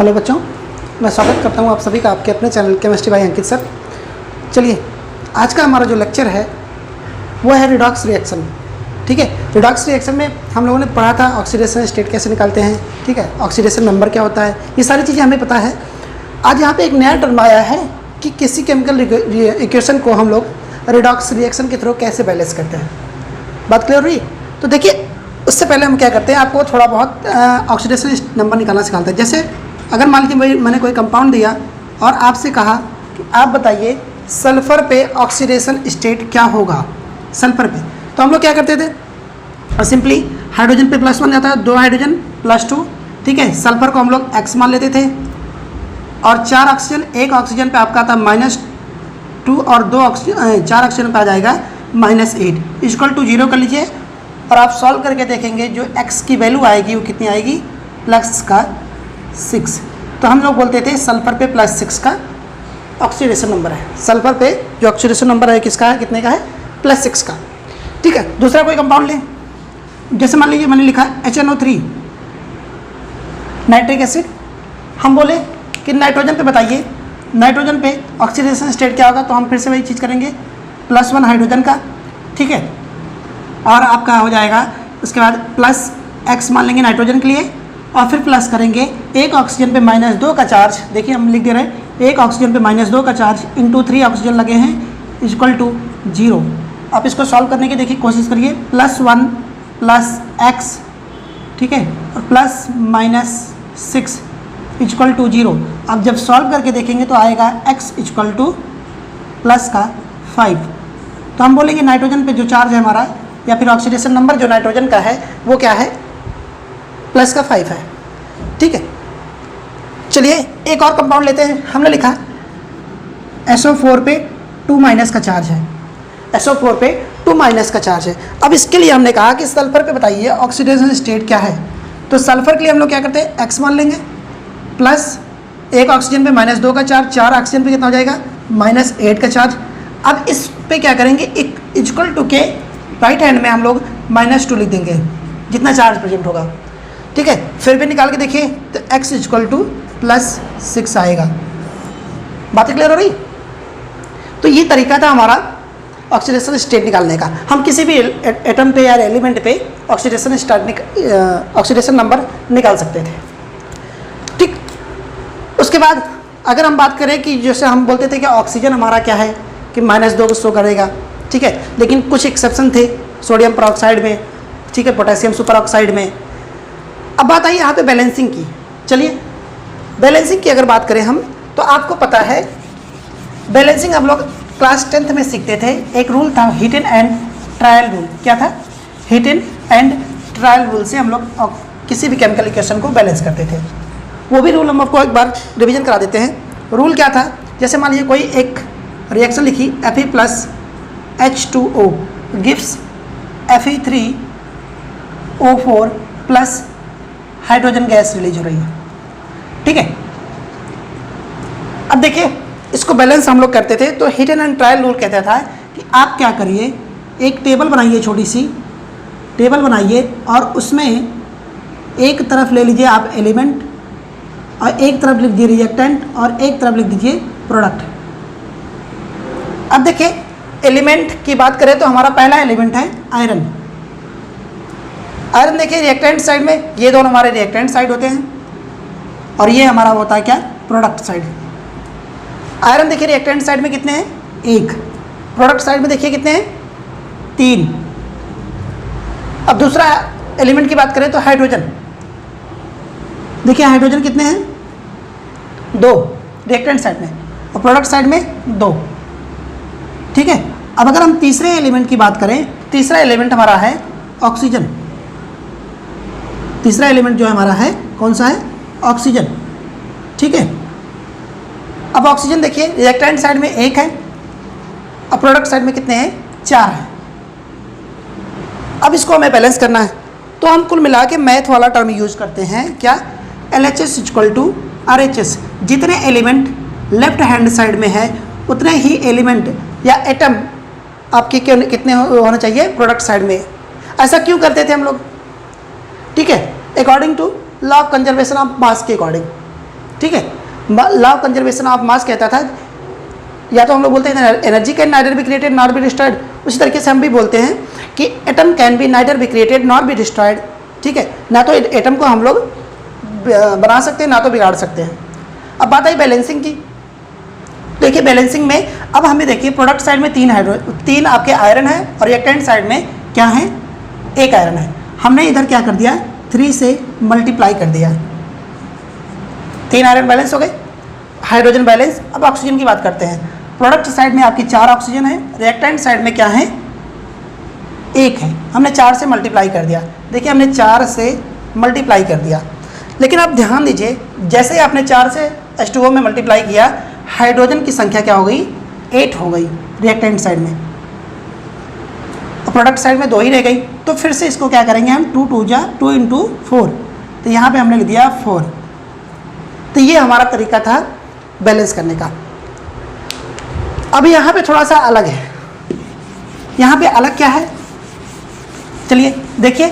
Hello बच्चों, मैं स्वागत करता हूं आप सभी का आपके अपने चैनल केमिस्ट्री बाय अंकित सर। चलिए, आज का हमारा जो लेक्चर है वो है रिडॉक्स रिएक्शन। ठीक है, रिडॉक्स रिएक्शन में हम लोगों ने पढ़ा था ऑक्सीडेशन स्टेट कैसे निकालते हैं। ठीक है, ऑक्सीडेशन नंबर क्या होता है, ये सारी चीज़ें हमें पता है। आज यहाँ पे एक नया टर्म आया है कि किसी केमिकल इक्वेशन को हम लोग रिडॉक्स रिएक्शन के थ्रू कैसे बैलेंस करते हैं। बात क्लियर हुई? तो देखिए, उससे पहले हम क्या करते हैं, आपको थोड़ा बहुत ऑक्सीडेशन नंबर निकालना सिखाते हैं। जैसे अगर मान लीजिए मैंने कोई कंपाउंड दिया और आपसे कहा कि आप बताइए सल्फर पे ऑक्सीडेशन स्टेट क्या होगा सल्फर पे, तो हम लोग क्या करते थे, सिंपली हाइड्रोजन पे +1 जाता है, 2 हाइड्रोजन +2। ठीक है, सल्फर को हम लोग X मान लेते थे और 4 ऑक्सीजन, एक ऑक्सीजन पे आपका आता -2 और 4 ऑक्सीजन पे आ जाएगा -8 = 0 कर लीजिए और आप सॉल्व करके देखेंगे जो X की वैल्यू आएगी वो कितनी आएगी, +6। तो हम लोग बोलते थे सल्फर पे +6 का ऑक्सीडेशन नंबर है। सल्फर पे जो ऑक्सीडेशन नंबर है किसका है, कितने का है, +6 का। ठीक है, दूसरा कोई कंपाउंड लें, जैसे मान लीजिए मैंने लिखा HNO3 नाइट्रिक एसिड। हम बोले कि नाइट्रोजन पे बताइए नाइट्रोजन पे ऑक्सीडेशन स्टेट क्या होगा, तो हम फिर से वही चीज़ करेंगे, +1 हाइड्रोजन का। ठीक है, और आपका हो जाएगा उसके बाद +X मान लेंगे नाइट्रोजन के लिए और फिर प्लस करेंगे एक ऑक्सीजन पे -2 का चार्ज। देखिए हम लिख दे रहे हैं, एक ऑक्सीजन पे -2 का चार्ज इंटू 3 ऑक्सीजन लगे हैं = 0। आप इसको सॉल्व करने की देखिए कोशिश करिए, +1 +X, ठीक है, और +-6 = 0। अब जब सॉल्व करके देखेंगे तो आएगा X = +5। तो हम बोलेंगे नाइट्रोजन पे जो चार्ज है हमारा या फिर ऑक्सीडेशन नंबर जो नाइट्रोजन का है वो क्या है, +5 है। ठीक है, चलिए एक और कंपाउंड लेते हैं। हमने लिखा SO4 पे 2- का चार्ज है, SO4 पे 2- का चार्ज है। अब इसके लिए हमने कहा कि सल्फर पे बताइए ऑक्सीडेशन स्टेट क्या है। तो सल्फर के लिए हम लोग क्या करते हैं, X मान लेंगे प्लस एक ऑक्सीजन पे -2 का चार्ज, 4 ऑक्सीजन पे कितना हो जाएगा, -8 का चार्ज। अब इस पे क्या करेंगे, = के राइट हैंड में हम लोग -2 लिख देंगे जितना चार्ज प्रेजेंट होगा। ठीक है, फिर भी निकाल के देखिए तो X = +6 आएगा। बातें क्लियर हो रही? तो ये तरीका था हमारा ऑक्सीडेशन स्टेट निकालने का। हम किसी भी एटम पे या एलिमेंट पे ऑक्सीडेशन नंबर निकाल सकते थे। ठीक, उसके बाद अगर हम बात करें कि जैसे हम बोलते थे कि ऑक्सीजन हमारा क्या है कि -2 को शो करेगा। ठीक है, लेकिन कुछ एक्सेप्शन थे सोडियम परऑक्साइड में, ठीक है, पोटेशियम सुपर ऑक्साइड में। अब बात आई यहाँ पे बैलेंसिंग की। चलिए बैलेंसिंग की अगर बात करें हम, तो आपको पता है बैलेंसिंग हम लोग क्लास 10th में सीखते थे। एक रूल था हीटन एंड ट्रायल रूल। क्या था, हीटन एंड ट्रायल रूल से हम लोग किसी भी केमिकल इक्वेशन को बैलेंस करते थे। वो भी रूल हम आपको एक बार रिवीजन करा देते हैं। रूल क्या था, जैसे मान लीजिए कोई एक रिएक्शन लिखी Fe+H2O gives Fe3O4 plus hydrogen gas release हो रही है। ठीक है, अब देखिए इसको बैलेंस हम लोग करते थे तो हीटन एंड ट्रायल रूल कहता था कि आप क्या करिए, एक टेबल बनाइए, छोटी सी टेबल बनाइए और उसमें एक तरफ ले लीजिए आप एलिमेंट और एक तरफ लिख दीजिए रिएक्टेंट और एक तरफ लिख दीजिए प्रोडक्ट। अब देखिए एलिमेंट की बात करें तो हमारा पहला एलिमेंट है आयरन। आयरन देखिए रिएक्टेंट साइड में, ये दोनों हमारे रिएक्टेंट साइड होते हैं और ये हमारा होता है क्या, प्रोडक्ट साइड। आयरन देखिए रिएक्टेंट साइड में कितने हैं, 1, प्रोडक्ट साइड में देखिए कितने हैं, 3। अब दूसरा एलिमेंट की बात करें तो हाइड्रोजन, देखिए हाइड्रोजन कितने हैं, 2 रिएक्टेंट साइड में और प्रोडक्ट साइड में 2। ठीक है, अब अगर हम तीसरे एलिमेंट की बात करें, तीसरा एलिमेंट हमारा है ऑक्सीजन। तीसरा एलिमेंट जो हमारा है कौन सा है, ऑक्सीजन। ठीक है, अब ऑक्सीजन देखिए रिएक्टेंट साइड में 1 है और प्रोडक्ट साइड में कितने हैं, 4 है। अब इसको हमें बैलेंस करना है तो हम कुल मिला के मैथ वाला टर्म यूज करते हैं, क्या, LHS = RHS। जितने एलिमेंट लेफ्ट हैंड साइड में है उतने ही एलिमेंट या एटम आपके कितने होना चाहिए, प्रोडक्ट साइड में। ऐसा क्यों करते थे हम लोग, ठीक है, according to law of conservation of mass के अकॉर्डिंग। ठीक है। Law of conservation of mass कहता था, या तो हम लोग बोलते हैं energy can neither be created nor be destroyed, उसी तरीके से हम भी बोलते हैं कि atom can be neither be created nor be destroyed, ठीक है। ना तो एटम को हम लोग बना सकते हैं, ना तो बिगाड़ सकते हैं। अब बात आई बैलेंसिंग की। देखिए बैलेंसिंग में अब हमें देखिए प्रोडक्ट साइड में तीन आपके आयरन है और रिएक्टेंट साइड में क्या है, एक आयरन है। हमने इधर क्या कर दिया, 3 से मल्टीप्लाई कर दिया, 3 आयरन बैलेंस हो गए। Hydrogen balance. अब ऑक्सीजन की बात करते हैं। प्रोडक्ट साइड में आपकी 4 ऑक्सीजन है, रिएक्टेंट साइड में क्या है, 1 है। हमने 4 से मल्टीप्लाई कर दिया। देखिए हमने 4 से मल्टीप्लाई कर दिया, लेकिन आप ध्यान दीजिए जैसे आपने 4 से H2O में मल्टीप्लाई किया, हाइड्रोजन की संख्या क्या हो गई, 8 हो गई रिएक्टेंट साइड में, और प्रोडक्ट साइड में 2 ही रह गई। तो फिर से इसको क्या करेंगे हम, 2 2 जा 2 × 4, तो यहाँ पे हमने लिख दिया 4। तो ये हमारा तरीका था बैलेंस करने का। अब यहाँ पे थोड़ा सा अलग है। यहाँ पे अलग क्या है, चलिए देखिए।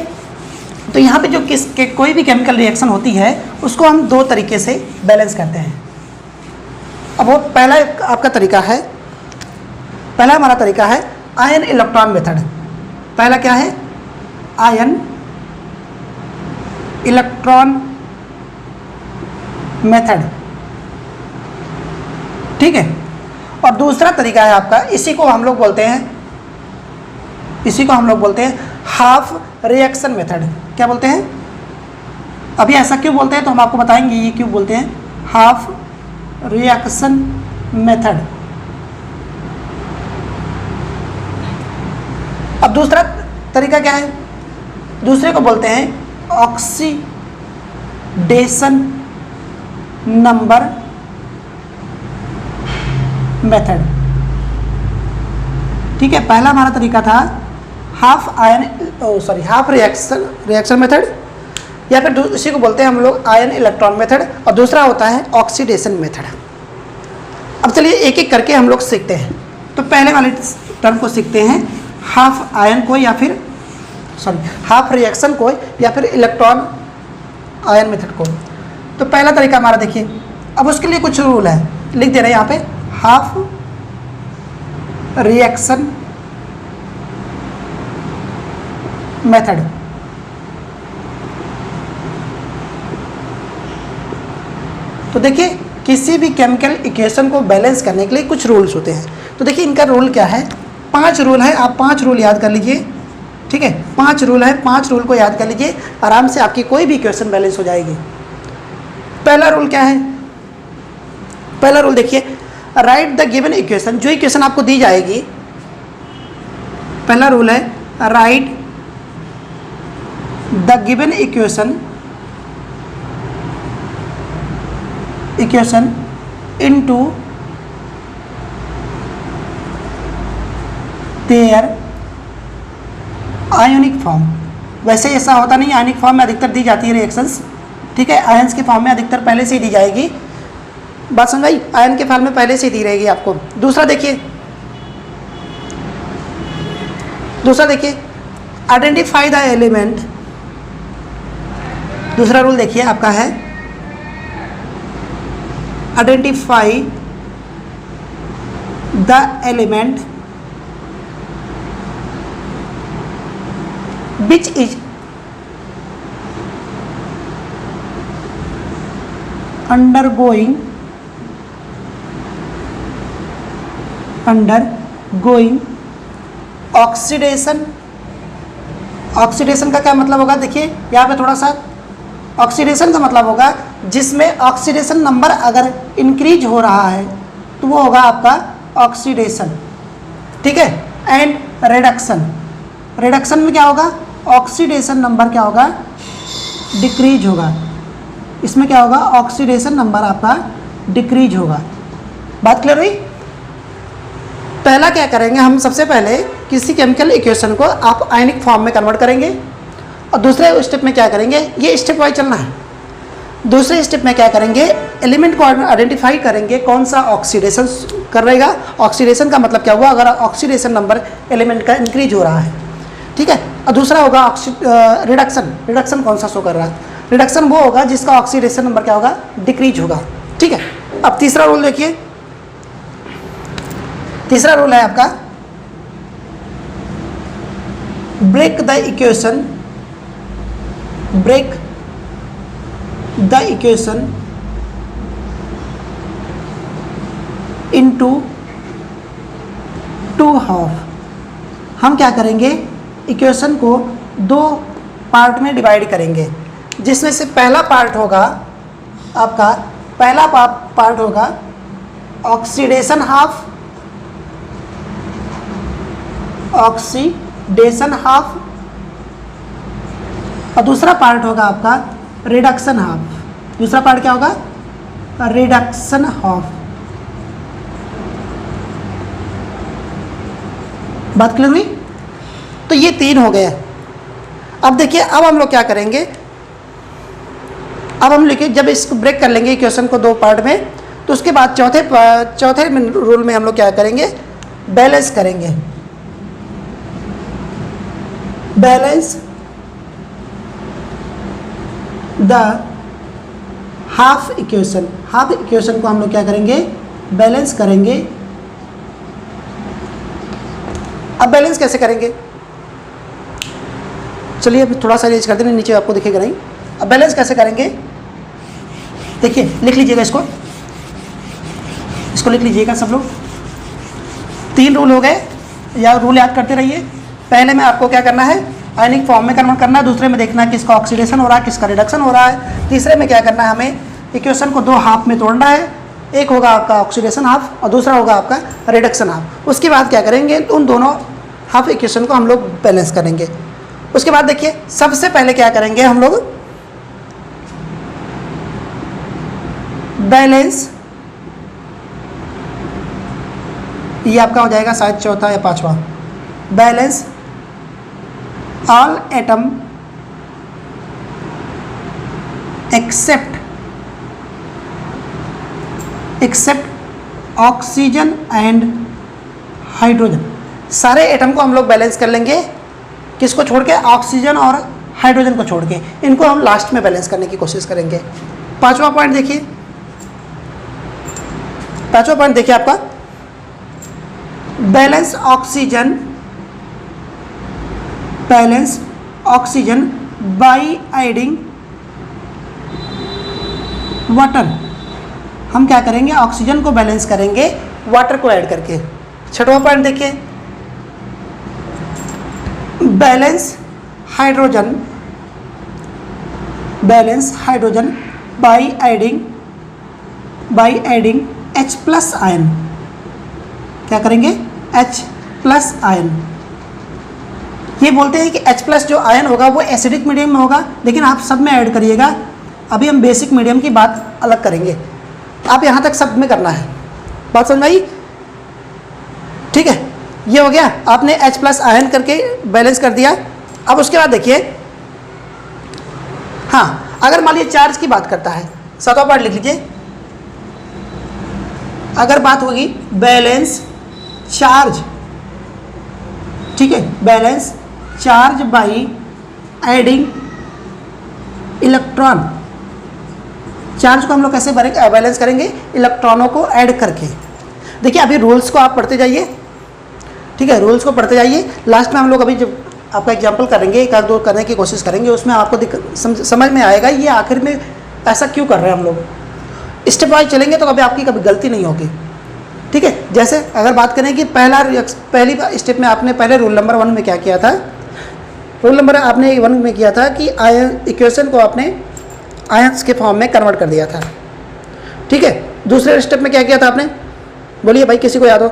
तो यहाँ पे जो कोई भी केमिकल रिएक्शन होती है उसको हम 2 तरीके से बैलेंस करते हैं। अब वो पहला आपका तरीका है, पहला हमारा तरीका है आयन इलेक्ट्रॉन मेथड। पहला क्या है, आयन इलेक्ट्रॉन मेथड, ठीक है। और दूसरा तरीका है आपका, इसी को हम लोग बोलते हैं हाफ रिएक्शन मेथड। क्या बोलते हैं, अभी ऐसा क्यों बोलते हैं तो हम आपको बताएंगे ये क्यों बोलते हैं, हाफ रिएक्शन मेथड। अब दूसरा तरीका क्या है, दूसरे को बोलते हैं ऑक्सीडेशन नंबर मेथड, ठीक है। पहला हमारा तरीका था हाफ रिएक्शन मेथड, या फिर इसी को बोलते हैं हम लोग आयन इलेक्ट्रॉन मेथड, और दूसरा होता है ऑक्सीडेशन मेथड। अब चलिए एक एक करके हम लोग सीखते हैं। तो पहले वाले टर्म को सीखते हैं, हाफ आयन को या फिर हाफ रिएक्शन को या फिर इलेक्ट्रॉन आयन मेथड को। तो पहला तरीका हमारा देखिए, अब उसके लिए कुछ रूल है, लिख दे रहे हैं यहाँ पे, हाफ रिएक्शन मेथड। तो देखिए किसी भी केमिकल इक्वेशन को बैलेंस करने के लिए कुछ रूल्स होते हैं। तो देखिए इनका रूल क्या है, 5 रूल है। आप 5 रूल याद कर लीजिए, ठीक है। 5 रूल है, 5 रूल को याद कर लीजिए, आराम से आपकी कोई भी इक्वेशन बैलेंस हो जाएगी। पहला रूल क्या है, पहला रूल देखिए, राइट द गिवन इक्वेशन। जो इक्वेशन आपको दी जाएगी, पहला रूल है right the given equation into their ionic form. वैसे ऐसा होता नहीं, आयनिक फॉर्म में अधिकतर दी जाती है रिएक्शंस, ठीक है। आयंस के फॉर्म में अधिकतर पहले से ही दी जाएगी, बात समझाई, आयन के फॉर्म में पहले से ही दी रहेगी आपको। दूसरा देखिए आइडेंटिफाई द एलिमेंट। दूसरा रूल देखिए आपका है identify the element which is undergoing oxidation. Oxidation का क्या मतलब होगा, देखिए यहाँ पे थोड़ा सा, ऑक्सीडेशन का मतलब होगा जिसमें ऑक्सीडेशन नंबर अगर इंक्रीज हो रहा है तो वो होगा आपका ऑक्सीडेशन, ठीक है। एंड रिडक्शन में क्या होगा, ऑक्सीडेशन नंबर क्या होगा, डिक्रीज होगा। इसमें क्या होगा, ऑक्सीडेशन नंबर आपका डिक्रीज होगा। बात क्लियर हुई। पहला क्या करेंगे हम, सबसे पहले किसी केमिकल इक्वेशन को आप आयनिक फॉर्म में कन्वर्ट करेंगे, और दूसरे स्टेप में क्या करेंगे, ये स्टेप वाइज चलना है। दूसरे स्टेप में क्या करेंगे, एलिमेंट को आइडेंटिफाई करेंगे कौन सा ऑक्सीडेशन कर रहेगा। ऑक्सीडेशन का मतलब क्या हुआ, अगर ऑक्सीडेशन नंबर एलिमेंट का इंक्रीज हो रहा है, ठीक है। और दूसरा होगा रिडक्शन कौन सा शो कर रहा है, रिडक्शन वो होगा जिसका ऑक्सीडेशन नंबर क्या होगा, डिक्रीज होगा। ठीक है, अब तीसरा रूल देखिए, तीसरा रूल है आपका break the equation, break the equation into two half. हम क्या करेंगे, इक्वेशन को दो पार्ट में डिवाइड करेंगे, जिसमें से पहला पार्ट होगा आपका, पहला पार्ट होगा ऑक्सीडेशन हाफ, ऑक्सीडेशन हाफ, और दूसरा पार्ट होगा आपका रिडक्शन हाफ। दूसरा पार्ट क्या होगा, रिडक्शन हाफ। बात क्लियर हुई? तो ये तीन हो गए। अब देखिए, अब हम लोग क्या करेंगे, अब हम लिखिए, जब इसको ब्रेक कर लेंगे इक्वेशन को दो पार्ट में, तो उसके बाद चौथे रूल में हम लोग क्या करेंगे, बैलेंस करेंगे, balance the half equation. Half equation को हम लोग क्या करेंगे, बैलेंस करेंगे। अब बैलेंस कैसे करेंगे, चलिए अभी थोड़ा सा रेंज कर देंगे, नीचे आपको दिखेगा नहीं। अब बैलेंस कैसे करेंगे, देखिए लिख लीजिएगा, इसको लिख लीजिएगा सब लोग। तीन रूल हो गए, या रूल याद करते रहिए। पहले में आपको क्या करना है, आयनिक फॉर्म में कन्वर्ट करना है। दूसरे में देखना है किसका ऑक्सीडेशन हो रहा है, किसका रिडक्शन हो रहा है। तीसरे में क्या करना है, हमें इक्वेशन को दो हाफ में तोड़ना है। एक होगा आपका ऑक्सीडेशन हाफ और दूसरा होगा आपका रिडक्शन हाफ। उसके बाद क्या करेंगे, उन दोनों हाफ इक्वेशन को हम लोग बैलेंस करेंगे। उसके बाद देखिए, सबसे पहले क्या करेंगे हम लोग, बैलेंस, ये आपका हो जाएगा शायद चौथा या पांचवा, balance all atom except oxygen and hydrogen. सारे एटम को हम लोग बैलेंस कर लेंगे, किसको छोड़ के, ऑक्सीजन और हाइड्रोजन को छोड़ के। इनको हम लास्ट में बैलेंस करने की कोशिश करेंगे। पांचवा पॉइंट देखिए, पांचवा पॉइंट देखिए आपका, balance oxygen, balance oxygen by adding water. हम क्या करेंगे, ऑक्सीजन को बैलेंस करेंगे वाटर को ऐड करके। छठवां पॉइंट देखिए, balance hydrogen, balance hydrogen by adding H plus ion. क्या करेंगे, H प्लस आयन। ये बोलते हैं कि H प्लस जो आयन होगा वो एसिडिक मीडियम में होगा, लेकिन आप सब में ऐड करिएगा। अभी हम बेसिक मीडियम की बात अलग करेंगे, आप यहाँ तक सब में करना है। बात समझ में आई? ठीक है, ये हो गया, आपने H प्लस आयन करके बैलेंस कर दिया। अब उसके बाद देखिए, हाँ, अगर मान लीजिए चार्ज की बात करता है, सातवां पार्ट लिख लीजिए। अगर बात होगी बैलेंस चार्ज, ठीक है, balance charge by adding electron. Charge को हम लोग कैसे बैलेंस करेंगे, इलेक्ट्रॉनों को ऐड करके। देखिए अभी रूल्स को आप पढ़ते जाइए, ठीक है, रूल्स को पढ़ते जाइए। लास्ट में हम लोग अभी जब आपका एग्जांपल करेंगे, एक आध दो करने की कोशिश करेंगे, उसमें आपको समझ में आएगा ये आखिर में ऐसा क्यों कर रहे हैं हम लोग। स्टेप वाइज चलेंगे तो कभी आपकी कभी गलती नहीं होगी, ठीक है। जैसे अगर बात करें कि पहली स्टेप में आपने पहले रूल नंबर 1 में क्या किया था, रूल नंबर आपने 1 में किया था कि आयन इक्वेशन को आपने आयंस के फॉर्म में कन्वर्ट कर दिया था, ठीक है। दूसरे स्टेप में क्या किया था आपने, बोलिए भाई किसी को याद हो।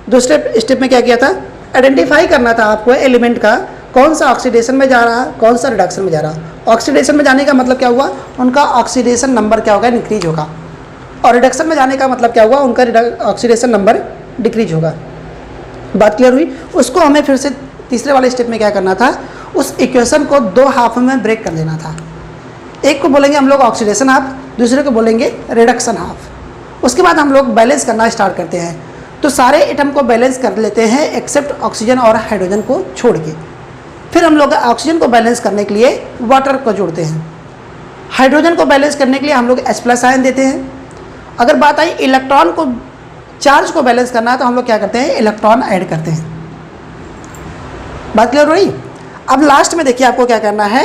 दूसरे स्टेप में क्या किया था, आइडेंटिफाई करना था आपको एलिमेंट का, कौन सा ऑक्सीडेशन में जा रहा, कौन सा रिडक्शन में जा रहा। ऑक्सीडेशन में जाने का मतलब क्या हुआ, उनका ऑक्सीडेशन नंबर क्या होगा, इंक्रीज होगा। और रिडक्शन में जाने का मतलब क्या हुआ, उनका ऑक्सीडेशन नंबर डिक्रीज होगा। बात क्लियर हुई? उसको हमें फिर से तीसरे वाले स्टेप में क्या करना था, उस इक्वेशन को दो हाफ में ब्रेक कर देना था। एक को बोलेंगे हम लोग ऑक्सीडेशन हाफ, दूसरे को बोलेंगे रिडक्शन हाफ। उसके बाद हम लोग बैलेंस करना स्टार्ट करते हैं। तो सारे एटम को बैलेंस कर लेते हैं एक्सेप्ट ऑक्सीजन और हाइड्रोजन को छोड़ के। फिर हम लोग ऑक्सीजन को बैलेंस करने के लिए वाटर को जोड़ते हैं। हाइड्रोजन को बैलेंस करने के लिए हम लोग H+ आयन देते हैं। अगर बात आई इलेक्ट्रॉन को, चार्ज को बैलेंस करना है तो हम लोग क्या करते हैं, इलेक्ट्रॉन ऐड करते हैं। बात क्लियर हो रही? अब लास्ट में देखिए आपको क्या करना है,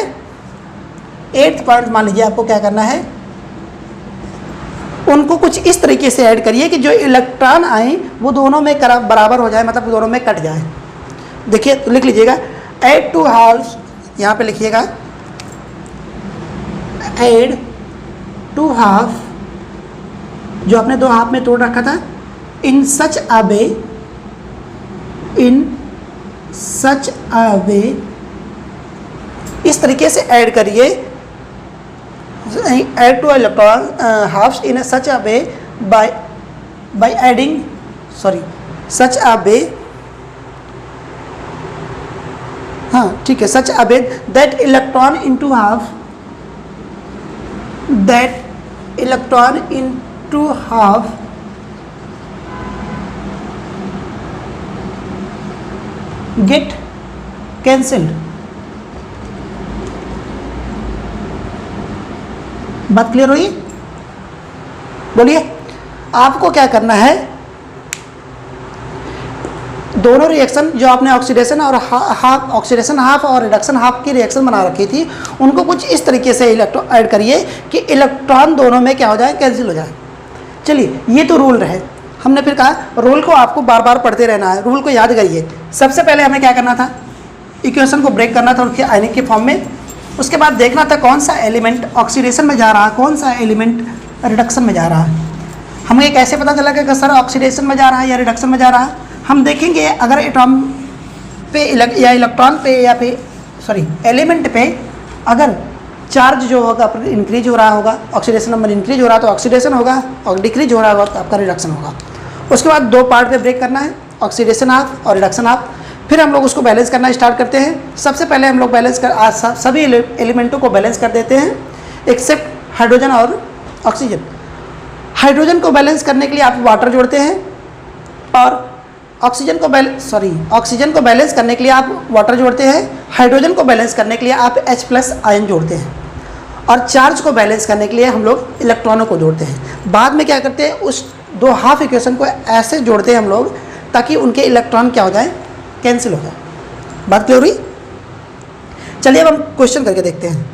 8th पॉइंट मान लीजिए आपको क्या करना है, उनको कुछ इस तरीके से ऐड करिए कि जो इलेक्ट्रॉन आए वो दोनों में बराबर हो जाए, मतलब दोनों में कट जाए। देखिए तो लिख लीजिएगा, ऐड 2 हाल्स, यहाँ पे लिखिएगा ऐड 2 हाफ, जो आपने 2 हाफ में तोड़ रखा था, इन such a way, in such a वे, इस तरीके से ऐड करिए, add to electron halves in such a way by adding, sorry such a way, हाँ ठीक है, such a way that electron into half, that electron into half get cancelled. बात clear हुई? बोलिए, आपको क्या करना है, दोनों रिएक्शन जो आपने ऑक्सीडेशन और हाफ, ऑक्सीडेशन हाफ और रिडक्शन हाफ की रिएक्शन बना रखी थी, उनको कुछ इस तरीके से इलेक्ट्रॉन ऐड करिए कि इलेक्ट्रॉन दोनों में क्या हो जाए, कैंसिल हो जाए। चलिए ये तो रूल रहे, हमने फिर कहा रूल को आपको बार बार पढ़ते रहना है, रूल को याद करिए। सबसे पहले हमें क्या करना था, इक्वेशन को ब्रेक करना था उसके आयनिक के फॉर्म में, उसके बाद देखना था कौन सा एलिमेंट ऑक्सीडेशन में जा रहा है, कौन सा एलिमेंट रिडक्शन में जा रहा है। हमें ये कैसे पता चला कि सर ऑक्सीडेशन में जा रहा है या रिडक्शन में जा रहा है, हम देखेंगे अगर एटॉम पे या इलेक्ट्रॉन पे या फिर सॉरी एलिमेंट पे अगर चार्ज जो होगा इंक्रीज हो रहा होगा, ऑक्सीडेशन नंबर इंक्रीज हो रहा है तो ऑक्सीडेशन होगा, और डिक्रीज हो रहा होगा तो आपका रिडक्शन होगा। उसके बाद 2 पार्ट पे ब्रेक करना है, ऑक्सीडेशन हाफ और रिडक्शन हाफ। फिर हम लोग उसको बैलेंस करना स्टार्ट करते हैं। सबसे पहले हम लोग बैलेंस कर सभी एलिमेंटों को बैलेंस कर देते हैं एक्सेप्ट हाइड्रोजन और ऑक्सीजन। हाइड्रोजन को बैलेंस करने के लिए आप वाटर जोड़ते हैं, और ऑक्सीजन को बैलेंस करने के लिए आप वाटर जोड़ते हैं, हाइड्रोजन को बैलेंस करने के लिए आप H+ आयन जोड़ते हैं, और चार्ज को बैलेंस करने के लिए हम लोग इलेक्ट्रॉनों को जोड़ते हैं। बाद में क्या करते हैं, उस 2 हाफ इक्वेशन को ऐसे जोड़ते हैं हम लोग ताकि उनके इलेक्ट्रॉन क्या हो जाए, कैंसिल हो जाए। बात क्लियर हुई? चलिए अब हम क्वेश्चन करके देखते हैं।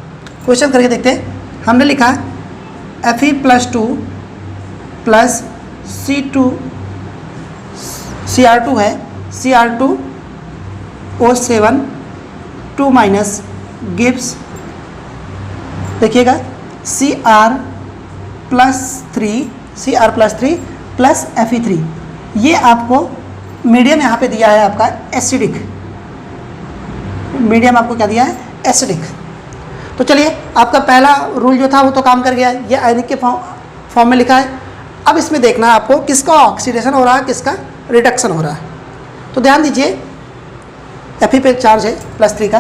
क्वेश्चन करके देखते हैं, हमने लिखा Fe+2 प्लस Cr2 है, Cr2O7 2 माइनस गिव्स, देखिएगा Cr+3 प्लस Fe3। ये आपको मीडियम यहाँ पे दिया है आपका एसिडिक, मीडियम आपको क्या दिया है, एसिडिक। तो चलिए आपका पहला रूल जो था वो तो काम कर गया, ये आयनिक के फॉर्म में लिखा है। अब इसमें देखना है आपको किसका ऑक्सीडेशन हो रहा है, किसका रिडक्शन हो रहा है। तो ध्यान दीजिए, Fe पे चार्ज है +3 का,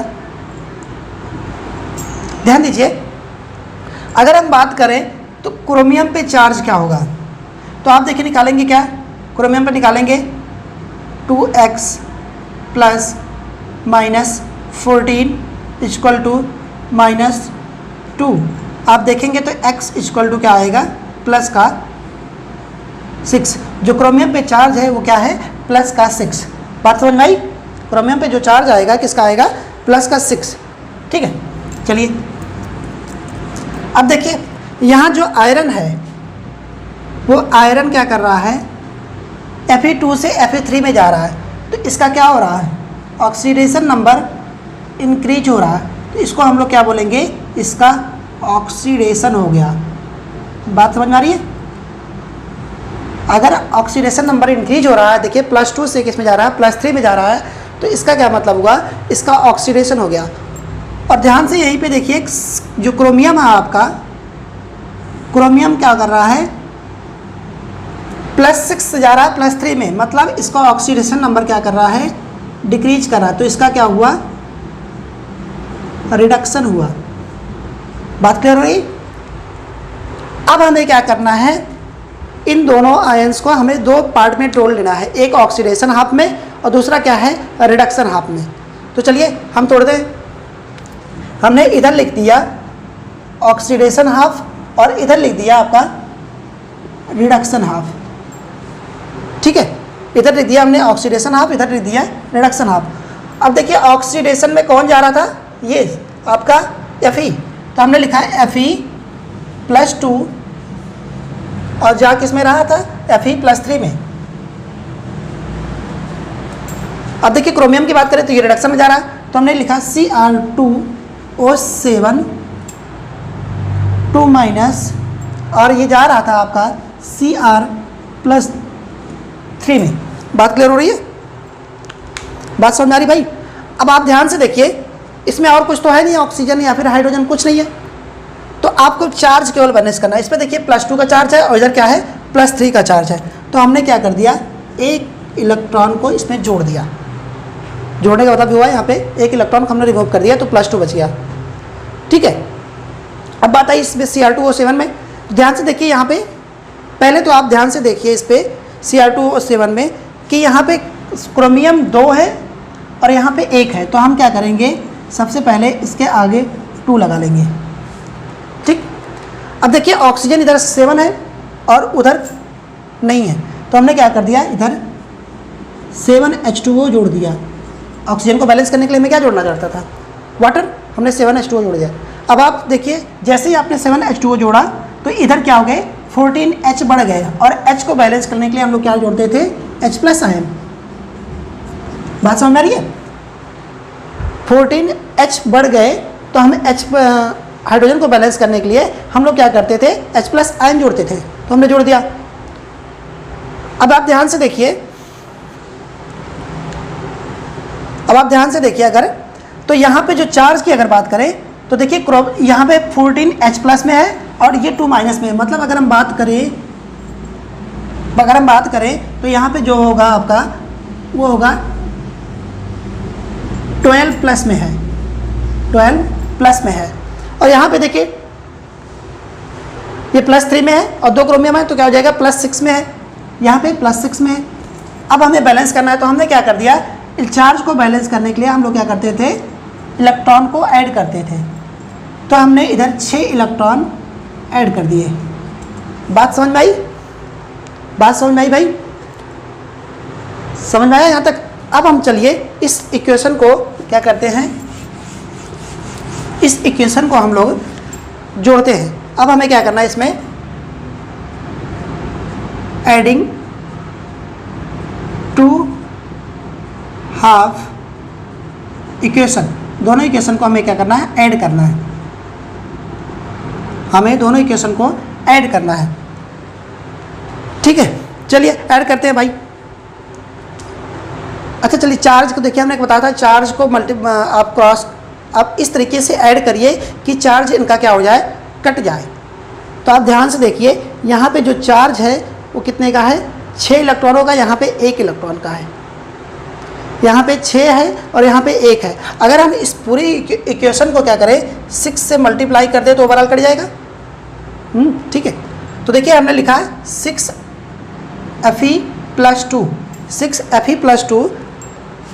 ध्यान दीजिए। अगर हम बात करें तो क्रोमियम पे चार्ज क्या होगा, तो आप देखिए निकालेंगे क्या, क्रोमियम पे निकालेंगे 2x प्लस -14 इक्वल टू -2। आप देखेंगे तो x इक्वल टू क्या आएगा, प्लस का 6। जो क्रोमियम पे चार्ज है वो क्या है, प्लस का 6। बात समझ में आई? क्रोमियम पे जो चार्ज आएगा किसका आएगा, प्लस का 6। ठीक है, चलिए अब देखिए यहाँ जो आयरन है वो आयरन क्या कर रहा है, Fe2 से Fe3 में जा रहा है, तो इसका क्या हो रहा है, ऑक्सीडेशन नंबर इंक्रीज हो रहा है, तो इसको हम लोग क्या बोलेंगे, इसका ऑक्सीडेशन हो गया। बात समझ में आ रही है? अगर ऑक्सीडेशन नंबर इंक्रीज हो रहा है, देखिए +2 से किस में जा रहा है, +3 में जा रहा है, तो इसका क्या मतलब हुआ, इसका ऑक्सीडेशन हो गया। और ध्यान से यहीं पे देखिए जो क्रोमियम है आपका, क्रोमियम क्या कर रहा है, +6 से जा रहा है +3 में, मतलब इसका ऑक्सीडेशन नंबर क्या कर रहा है, डिक्रीज कर रहा है, तो इसका क्या हुआ, रिडक्शन हुआ। बात क्लियर हो रही? अब हमें क्या करना है, इन दोनों आयंस को हमें 2 पार्ट में तोड़ लेना है, एक ऑक्सीडेशन हाफ में और दूसरा क्या है, रिडक्शन हाफ में। तो चलिए हम तोड़ दें। हमने इधर लिख दिया ऑक्सीडेशन हाफ और इधर लिख दिया आपका रिडक्शन हाफ, ठीक है। इधर लिख दिया हमने ऑक्सीडेशन हाफ, इधर लिख दिया रिडक्शन हाफ। अब देखिए ऑक्सीडेशन में कौन जा रहा था, ये आपका Fe, तो हमने लिखा है Fe+2 और जा किस में रहा था, Fe+3 में। अब देखिए क्रोमियम की बात करें तो ये रिडक्शन में जा रहा है, तो हमने लिखा Cr2O7 2 माइनस, और ये जा रहा था आपका Cr+3 में। बात क्लियर हो रही है, बात समझ आ रही भाई। अब आप ध्यान से देखिए, इसमें और कुछ तो है नहीं, ऑक्सीजन या फिर हाइड्रोजन कुछ नहीं है, तो आपको चार्ज केवल बैलेंस करना है। इस पर देखिए +2 का चार्ज है और इधर क्या है, +3 का चार्ज है। तो हमने क्या कर दिया, एक इलेक्ट्रॉन को इसमें जोड़ दिया। जोड़ने का मतलब हुआ यहाँ पे एक इलेक्ट्रॉन को हमने रिमूव कर दिया, तो +2 बच गया, ठीक है। अब बात आई इसमें Cr2O7 में, ध्यान से देखिए यहाँ पे, पहले तो आप ध्यान से देखिए इस पर Cr2O7 में कि यहाँ पे क्रोमियम 2 है और यहाँ पे 1 है, तो हम क्या करेंगे, सबसे पहले इसके आगे 2 लगा लेंगे, ठीक। अब देखिए ऑक्सीजन इधर 7 है और उधर नहीं है, तो हमने क्या कर दिया, इधर 7H2O जोड़ दिया। ऑक्सीजन को बैलेंस करने के लिए हमें क्या जोड़ना चाहता था, वाटर, हमने 7H2O जोड़ दिया। अब आप देखिए जैसे ही आपने 7H2O जोड़ा तो इधर क्या हो गए, 14H बढ़ गए, और H को बैलेंस करने के लिए हम लोग क्या जोड़ते थे, H+ आयन। बात समझ में आ रही है, 14H बढ़ गए तो हम H हाइड्रोजन को बैलेंस करने के लिए हम लोग क्या करते थे, H+ आयन जोड़ते थे, तो हमने जोड़ दिया। अब आप ध्यान से देखिए, अगर तो यहाँ पे जो चार्ज की अगर बात करें तो देखिए यहाँ पे 14H+ में है और ये 2 माइनस में है, मतलब अगर हम बात करें तो यहाँ पे जो होगा आपका वो होगा 12+ में है, 12+ में है। और यहाँ पे देखिए ये +3 में है और 2 क्रोमियम है, तो क्या हो जाएगा, +6 में है, यहाँ पे +6 में है। अब हमें बैलेंस करना है, तो हमने क्या कर दिया, चार्ज को बैलेंस करने के लिए हम लोग क्या करते थे, इलेक्ट्रॉन को ऐड करते थे, तो हमने इधर 6 इलेक्ट्रॉन ऐड कर दिए। बात समझ में आई, भाई, समझ में आया यहाँ तक। अब हम चलिए इस इक्वेशन को क्या करते हैं, इस इक्वेशन को हम लोग जोड़ते हैं। अब हमें क्या करना है, इसमें एडिंग 2 हाफ इक्वेशन, दोनों इक्वेशन को हमें क्या करना है, ऐड करना है। हमें दोनों इक्वेशन को ऐड करना है, ठीक है। चलिए ऐड करते हैं भाई। अच्छा चलिए चार्ज को देखिए, हमने बताया था चार्ज को आप इस तरीके से ऐड करिए कि चार्ज इनका क्या हो जाए, कट जाए। तो आप ध्यान से देखिए, यहाँ पे जो चार्ज है वो कितने का है, 6 इलेक्ट्रॉनों का, यहाँ पे 1 इलेक्ट्रॉन का है, यहाँ पे 6 है और यहाँ पे 1 है। अगर हम इस पूरी इक्वेशन को क्या करें, 6 से मल्टीप्लाई कर दे तो ओवरऑल कट जाएगा, ठीक है। तो देखिए हमने लिखा है 6Fe+2, 6Fe+2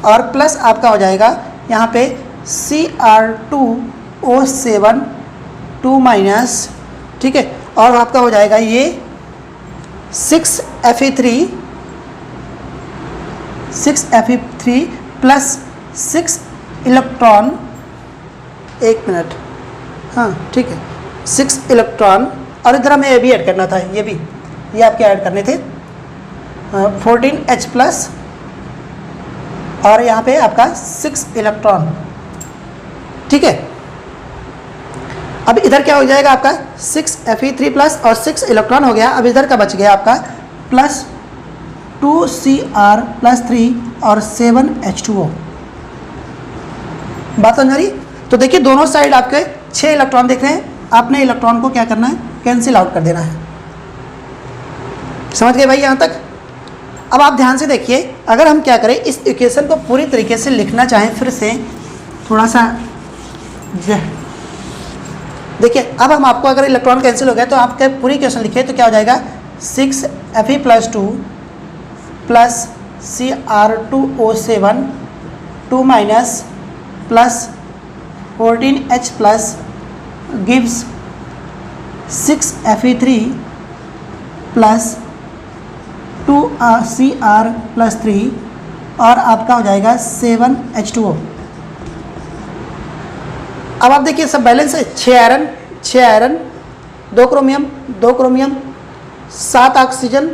और प्लस आपका हो जाएगा यहाँ पे Cr2O7 2 माइनस, ठीक है, और आपका हो जाएगा ये 6Fe3 प्लस 6 इलेक्ट्रॉन, 1 मिनट, हाँ ठीक है, 6 इलेक्ट्रॉन, और इधर हमें ये भी ऐड करना था, ये आपके ऐड करने थे 14H+ और यहाँ पे आपका 6 इलेक्ट्रॉन, ठीक है। अब इधर क्या हो जाएगा आपका 6Fe3 प्लस और 6 इलेक्ट्रॉन हो गया। अब इधर का बच गया आपका प्लस 2Cr+3 और 7H2O। बात समझ आ रही? तो देखिए दोनों साइड आपके 6 इलेक्ट्रॉन दिख रहे हैं, आपने इलेक्ट्रॉन को क्या करना है, कैंसिल आउट कर देना है। समझ गए भाई यहाँ तक? अब आप ध्यान से देखिए, अगर हम क्या करें, इस इक्वेशन को पूरी तरीके से लिखना चाहें, फिर से थोड़ा सा देखिए, अब हम आपको अगर इलेक्ट्रॉन कैंसिल हो गया तो आपके पूरी इक्वेशन लिखिए तो क्या हो जाएगा, 6Fe+2 plus Cr2O7 2 minus plus 14H+ gives 6Fe3 plus 2Cr+3 और आपका हो जाएगा 7H2O। अब आप देखिए सब बैलेंस है, 6 आयरन 2 क्रोमियम 7 ऑक्सीजन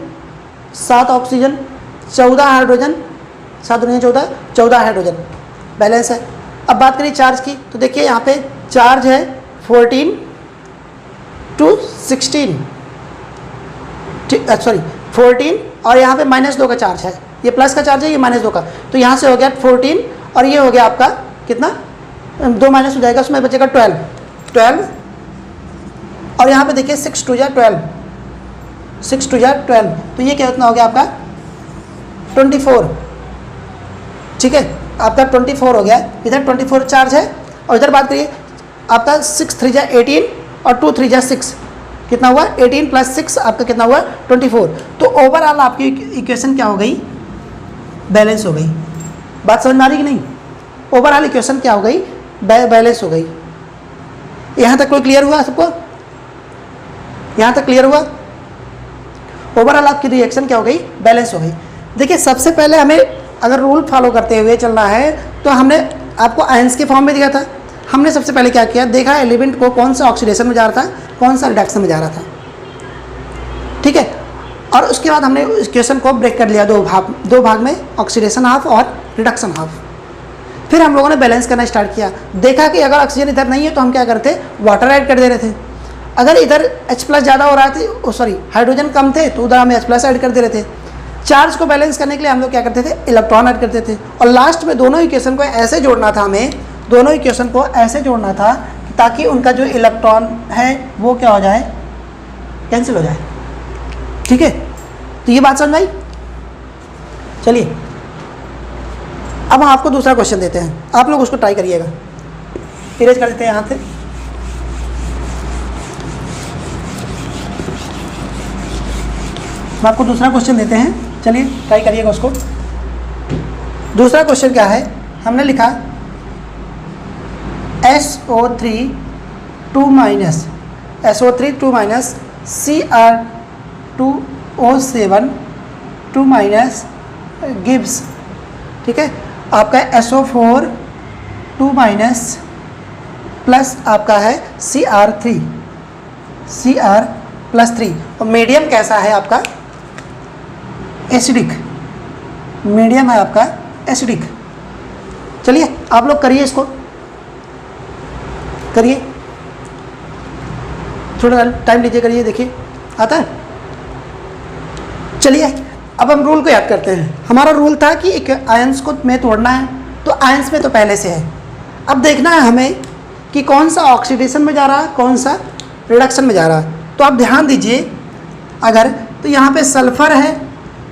14 हाइड्रोजन, 7 दूनी 14 हाइड्रोजन बैलेंस है। अब बात करिए चार्ज की, तो देखिए यहाँ पे चार्ज है 14 to 16, सॉरी 14 और यहाँ पे -2 का चार्ज है, ये प्लस का चार्ज है, ये -2 का, तो यहाँ से हो गया 14 और ये हो गया आपका कितना, 2 माइनस हो जाएगा, उसमें बचेगा 12 और यहाँ पे देखिए 6 2 जा 12, तो ये क्या कितना हो गया आपका 24, ठीक है, आपका 24 हो गया, इधर 24 चार्ज है और इधर बात करिए आपका 6 3 जा 18 और 2 3 जा 6, कितना हुआ 18 + 6 आपका कितना हुआ 24। तो ओवरऑल आपकी इक्वेशन क्या हो गई, बैलेंस हो गई। बात समझ में आ रही कि नहीं, ओवरऑल इक्वेशन क्या हो गई, बैलेंस हो गई। यहाँ तक कोई क्लियर हुआ सबको, यहाँ तक क्लियर हुआ, ओवरऑल आपकी रिएक्शन क्या हो गई, बैलेंस हो गई। देखिए सबसे पहले हमें अगर रूल फॉलो करते हुए चलना है तो हमने आपको आयंस के फॉर्म में दिया था, हमने सबसे पहले क्या किया, देखा एलिमेंट को कौन सा ऑक्सीडेशन में जा रहा था, कौन सा रिडक्शन में जा रहा था, ठीक है, और उसके बाद हमने इक्वेशन को ब्रेक कर लिया दो भाग में, ऑक्सीडेशन हाफ और रिडक्शन हाफ। फिर हम लोगों ने बैलेंस करना स्टार्ट किया, देखा कि अगर ऑक्सीजन इधर नहीं है तो हम क्या करते, वाटर ऐड कर दे रहे थे, अगर इधर H+ ज़्यादा हो रहा था, सॉरी हाइड्रोजन कम थे तो उधर हमें H+ ऐड कर दे रहे थे। चार्ज को बैलेंस करने के लिए हम लोग क्या करते थे, इलेक्ट्रॉन ऐड करते थे, और लास्ट में दोनों इक्वेशन को ऐसे जोड़ना था, हमें दोनों इक्वेशन को ऐसे जोड़ना था ताकि उनका जो इलेक्ट्रॉन है वो क्या हो जाए, कैंसिल हो जाए, ठीक है। तो ये बात समझ आई। चलिए अब हम आपको दूसरा क्वेश्चन देते हैं, आप लोग उसको ट्राई करिएगा, इरेज कर देते हैं यहाँ से। हम आपको दूसरा क्वेश्चन देते हैं, चलिए ट्राई करिएगा उसको। दूसरा क्वेश्चन क्या है, हमने लिखा SO3 2 Cr2O7 2 गिब्स, ठीक है, आपका SO4 2 प्लस आपका है Cr+3 और मीडियम कैसा है आपका, एसिडिक, मीडियम है आपका एसिडिक। चलिए आप लोग करिए, इसको करिए, थोड़ा टाइम लीजिए, करिए, देखिए आता है। चलिए अब हम रूल को याद करते हैं। हमारा रूल था कि एक आयंस को में तोड़ना है, तो आयंस में तो पहले से है, अब देखना है हमें कि कौन सा ऑक्सीडेशन में जा रहा है, कौन सा रिडक्शन में जा रहा है। तो आप ध्यान दीजिए, अगर तो यहाँ पे सल्फ़र है,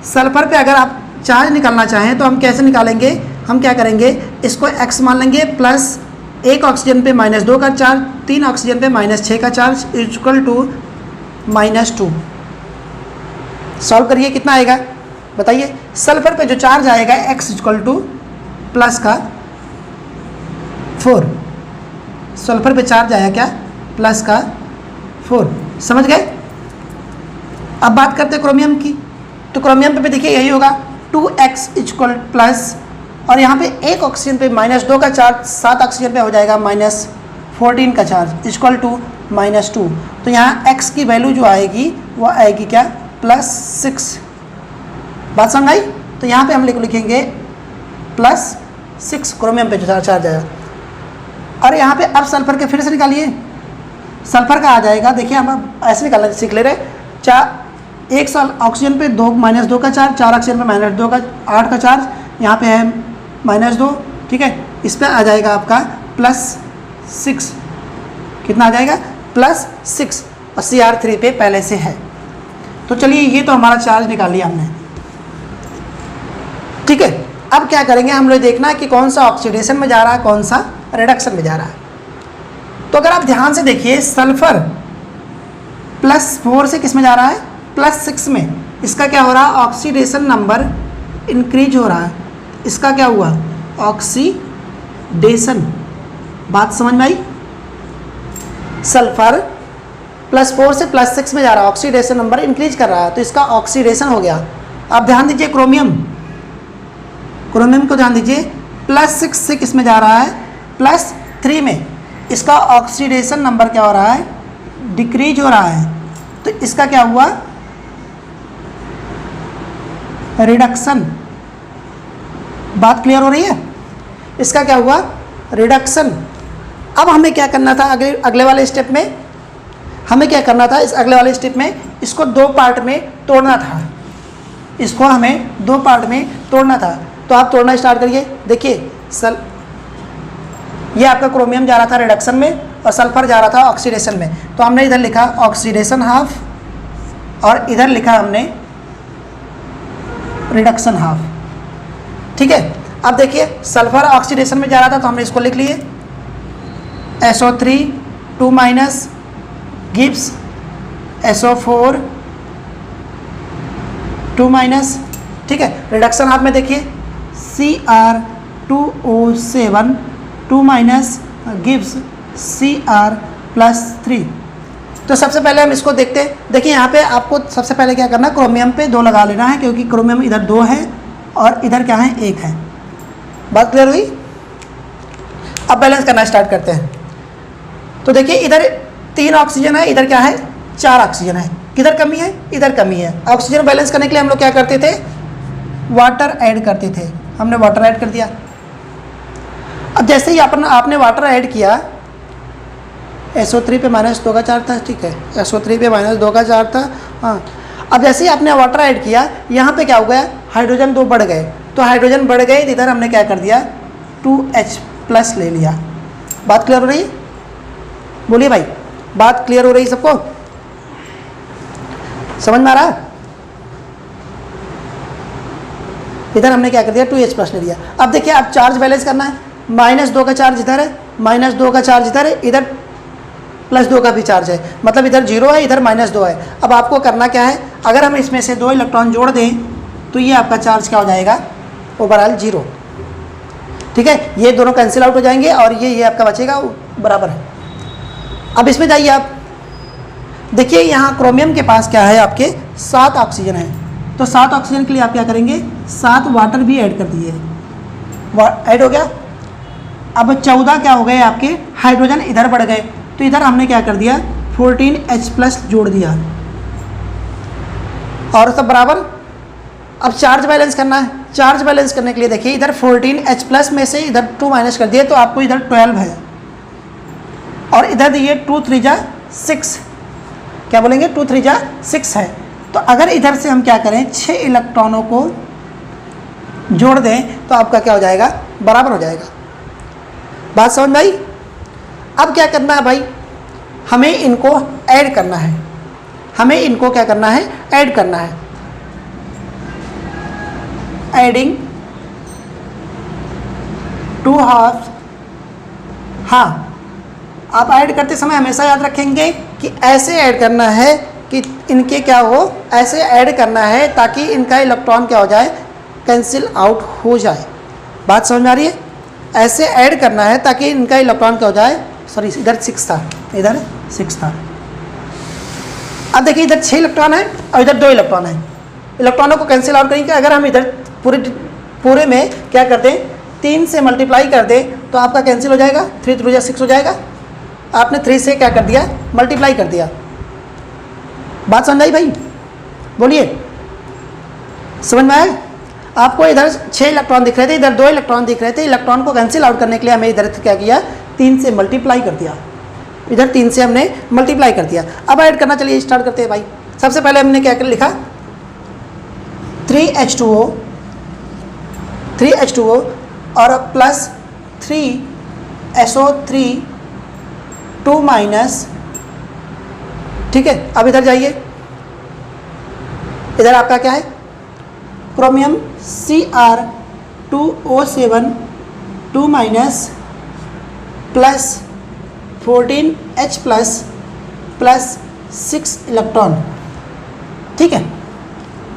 सल्फ़र पे अगर आप चार्ज निकालना चाहें तो हम कैसे निकालेंगे, हम क्या करेंगे, इसको x मान लेंगे, प्लस 1 ऑक्सीजन पे -2 का चार्ज, 3 ऑक्सीजन पे -6 का चार्ज इक्वल टू -2। सॉल्व करिए, कितना आएगा बताइए। सल्फ़र पे जो चार्ज आएगा x इक्वल टू प्लस का 4, सल्फ़र पे चार्ज आया क्या, प्लस का 4, समझ गए। अब बात करते हैं क्रोमियम की, तो क्रोमियम पे भी देखिए यही होगा, 2x इक्वल प्लस, और यहाँ पे 1 ऑक्सीजन पे -2 का चार्ज, 7 ऑक्सीजन पे हो जाएगा -14 का चार्ज इक्वल टू -2। तो यहाँ x की वैल्यू जो आएगी वो आएगी क्या, +6। बात समझ आई। तो यहाँ पे हम लिखेंगे +6 क्रोमियम पे जो चार्ज आएगा। और यहाँ पे अब सल्फर के फिर से निकालिए, सल्फर का आ जाएगा, देखिए हम ऐसे निकालना सीख ले रहे, 1 साल ऑक्सीजन पे -2 का चार्ज, 4 ऑक्सीजन पे -2 का 8 का चार्ज, यहाँ पे है -2, ठीक है, इस पर आ जाएगा आपका +6, कितना आ जाएगा +6, और Cr3 पे पहले से है। तो चलिए ये तो हमारा चार्ज निकाल लिया हमने, ठीक है। अब क्या करेंगे, हम लोग देखना है कि कौन सा ऑक्सीडेशन में जा रहा है, कौन सा रिडक्शन में जा रहा है। तो अगर आप ध्यान से देखिए, सल्फर +4 से किस में जा रहा है, +6 में, इसका क्या हो रहा है, ऑक्सीडेशन नंबर इंक्रीज हो रहा है, इसका क्या हुआ, ऑक्सीडेशन। बात समझ में आई। सल्फर +4 से +6 में जा रहा है, ऑक्सीडेशन नंबर इंक्रीज कर रहा है, तो इसका ऑक्सीडेशन हो गया। आप ध्यान दीजिए क्रोमियम को ध्यान दीजिए, +6 से किस में जा रहा है, +3 में, इसका ऑक्सीडेशन नंबर क्या हो रहा है, डिक्रीज हो रहा है, तो इसका क्या हुआ, रिडक्शन। बात क्लियर हो रही है, इसका क्या हुआ, रिडक्शन। अब हमें क्या करना था, अगले वाले स्टेप में हमें क्या करना था, इस अगले वाले स्टेप में इसको 2 पार्ट में तोड़ना था, इसको हमें 2 पार्ट में तोड़ना था। तो आप तोड़ना स्टार्ट करिए। देखिए ये आपका क्रोमियम जा रहा था रिडक्शन में और सल्फर जा रहा था ऑक्सीडेशन में, तो हमने इधर लिखा ऑक्सीडेशन हाफ और इधर लिखा हमने रिडक्शन हाफ। ठीक है, अब देखिए सल्फर ऑक्सीडेशन में जा रहा था तो हमने इसको लिख लिए SO3 2- गिब्स SO4 2-। ठीक है, रिडक्शन हाफ में देखिए Cr2O7 2- गिब्स Cr+3। तो सबसे पहले हम इसको देखते हैं। देखिए यहाँ पे आपको सबसे पहले क्या करना है, क्रोमियम पे 2 लगा लेना है, क्योंकि क्रोमियम इधर 2 है और इधर क्या है, 1 है। बात क्लियर हुई। अब बैलेंस करना स्टार्ट करते हैं। तो देखिए इधर 3 ऑक्सीजन है, इधर क्या है, 4 ऑक्सीजन है, किधर कमी है, इधर कमी है। ऑक्सीजन बैलेंस करने के लिए हम लोग क्या करते थे, वाटर ऐड करते थे, हमने वाटर ऐड कर दिया। अब जैसे ही आपने वाटर ऐड किया, SO3 पे -2 का चार्ज था, ठीक है, SO3 पे -2 का चार्ज था, हाँ। अब जैसे ही आपने वाटर ऐड किया, यहाँ पे क्या हो गया, हाइड्रोजन 2 बढ़ गए, तो हाइड्रोजन बढ़ गए, इधर हमने क्या कर दिया, 2H+ ले लिया। बात क्लियर हो रही है, बोलिए भाई, बात क्लियर हो रही है सबको, समझ में आ रहा है। इधर हमने क्या कर दिया, 2H+ ले लिया। अब देखिए आप चार्ज बैलेंस करना है, -2 का चार्ज इधर है, -2 का चार्ज इधर है, इधर +2 का भी चार्ज है, मतलब इधर 0 है, इधर -2 है। अब आपको करना क्या है, अगर हम इसमें से 2 इलेक्ट्रॉन जोड़ दें तो ये आपका चार्ज क्या हो जाएगा, ओवरऑल 0। ठीक है, ये दोनों कैंसिल आउट हो जाएंगे और ये आपका बचेगा बराबर है। अब इसमें जाइए आप, देखिए यहाँ क्रोमियम के पास क्या है, आपके 7 ऑक्सीजन है, तो 7 ऑक्सीजन के लिए आप क्या करेंगे, 7 वाटर भी ऐड कर दिए, ऐड हो गया। अब 14 क्या हो गए आपके हाइड्रोजन, इधर बढ़ गए, तो इधर हमने क्या कर दिया, 14H+ जोड़ दिया और सब बराबर। अब चार्ज बैलेंस करना है, चार्ज बैलेंस करने के लिए देखिए इधर 14H+ में से इधर 2- कर दिए, तो आपको इधर 12 है और इधर दिए 2 3 जा 6, क्या बोलेंगे, 2 3 जा 6 है। तो अगर इधर से हम क्या करें, 6 इलेक्ट्रॉनों को जोड़ दें तो आपका क्या हो जाएगा, बराबर हो जाएगा। बात समझ में आई। अब क्या करना है भाई, हमें इनको ऐड करना है, हमें इनको क्या करना है, ऐड करना है। एडिंग 2 हाफ, हाँ आप ऐड करते समय हमेशा याद रखेंगे कि ऐसे ऐड करना है कि इनके क्या हो, ऐसे ऐड करना है ताकि इनका इलेक्ट्रॉन क्या हो जाए, कैंसिल आउट हो जाए। बात समझ में आ रही है, ऐसे ऐड करना है ताकि इनका इलेक्ट्रॉन क्या हो जाए, सॉरी इधर 6 था, इधर 6 था। अब देखिए इधर 6 इलेक्ट्रॉन है और इधर 2 इलेक्ट्रॉन है, इलेक्ट्रॉनों को कैंसिल आउट करेंगे। अगर हम इधर पूरे में क्या कर दें, 3 से मल्टीप्लाई कर दें तो आपका कैंसिल हो जाएगा, 3 3 6 हो जाएगा। आपने 3 से क्या कर दिया, मल्टीप्लाई कर दिया। बात समझ आई भाई, बोलिए, समझ में आया। आपको इधर 6 इलेक्ट्रॉन दिख रहे थे, इधर 2 इलेक्ट्रॉन दिख रहे थे, इलेक्ट्रॉन को कैंसिल आउट करने के लिए हमें इधर क्या किया, 3 से मल्टीप्लाई कर दिया, इधर 3 से हमने मल्टीप्लाई कर दिया। अब ऐड करना, चलिए स्टार्ट करते हैं भाई। सबसे पहले हमने क्या कर लिखा, 3H2O और प्लस 3SO3 2-। ठीक है, अब इधर जाइए, इधर आपका क्या है, chromium Cr2O7 2- plus 14H+ plus 6 electron. ठीक है,